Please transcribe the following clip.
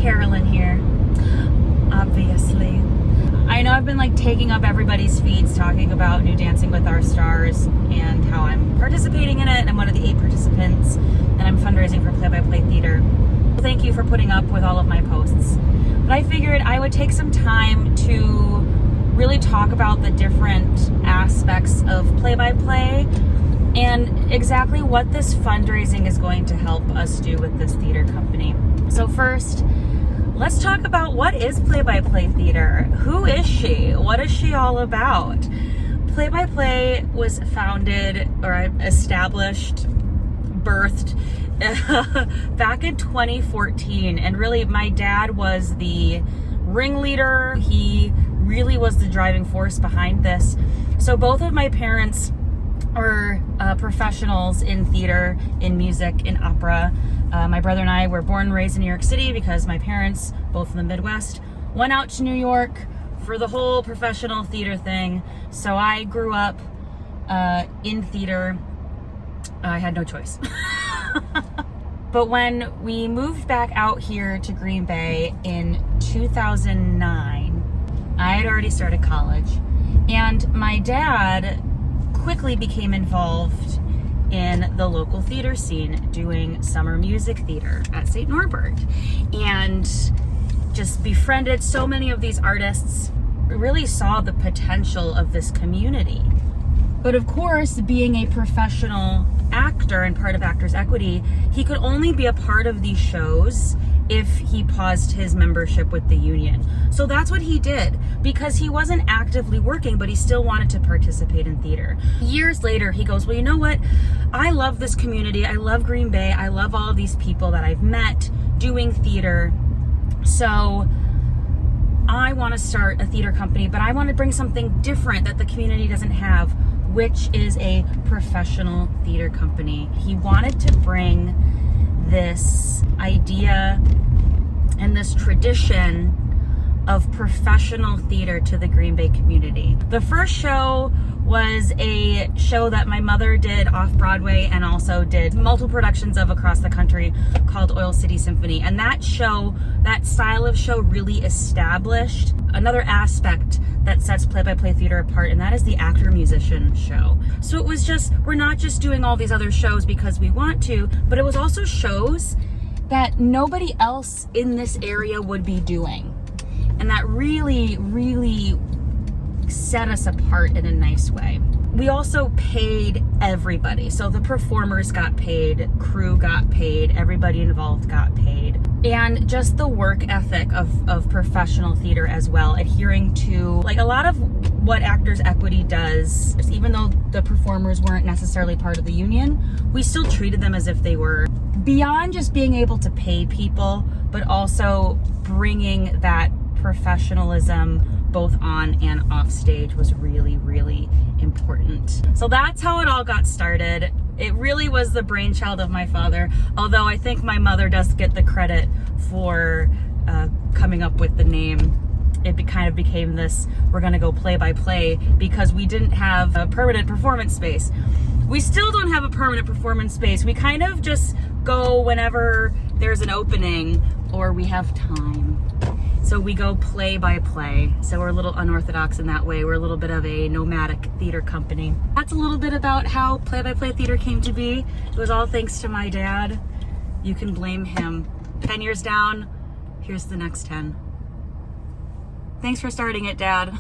Carolyn here, obviously. I know I've been like taking up everybody's feeds talking about New Dancing with Our Stars and how I'm participating in it, and I'm one of the 8 participants, and I'm fundraising for Play by Play Theater. Thank you for putting up with all of my posts. But I figured I would take some time to really talk about the different aspects of Play by Play and exactly what this fundraising is going to help us do with this theater company. So first, let's talk about what is Play by Play Theater. Who is she? What is she all about? Play by Play was founded or established, birthed back in 2014, and really my dad was the ringleader. He really was the driving force behind this. So both of my parents are professionals in theater, in music, in opera. My brother and I were born and raised in New York City because my parents, both in the Midwest, went out to New York for the whole professional theater thing. So I grew up in theater. I had no choice. But when we moved back out here to Green Bay in 2009, I had already started college, and my dad quickly became involved in the local theater scene, doing summer music theater at St. Norbert, and just befriended so many of these artists, really saw the potential of this community. But of course, being a professional actor and part of Actors Equity, he could only be a part of these shows if he paused his membership with the union. So that's what he did, because he wasn't actively working, but he still wanted to participate in theater. Years later, he goes, well, you know what? I love this community. I love Green Bay. I love all of these people that I've met doing theater. So I want to start a theater company, but I want to bring something different that the community doesn't have, which is a professional theater company. He wanted to bring this idea and this tradition of professional theater to the Green Bay community. The first show was a show that my mother did off Broadway and also did multiple productions of across the country, called Oil City Symphony. And that show, that style of show, really established another aspect that sets Play by Play Theater apart, and that is the actor-musician show. So it was just, we're not just doing all these other shows because we want to, but it was also shows that nobody else in this area would be doing. And that really, really set us apart in a nice way. We also paid everybody. So the performers got paid, crew got paid, everybody involved got paid. And just the work ethic of professional theater as well, adhering to like a lot of what Actors Equity does. Even though the performers weren't necessarily part of the union, we still treated them as if they were. Beyond just being able to pay people, but also bringing that professionalism both on and off stage was really, really important. So that's how it all got started. It really was the brainchild of my father, although I think my mother does get the credit for coming up with the name. It kind of became this, we're gonna go play by play, because we didn't have a permanent performance space. We still don't have a permanent performance space. We kind of just go whenever there's an opening or we have time. So we go play by play. So we're a little unorthodox in that way. We're a little bit of a nomadic theater company. That's a little bit about how Play by Play Theater came to be. It was all thanks to my dad. You can blame him. 10 years down, here's the next 10. Thanks for starting it, Dad.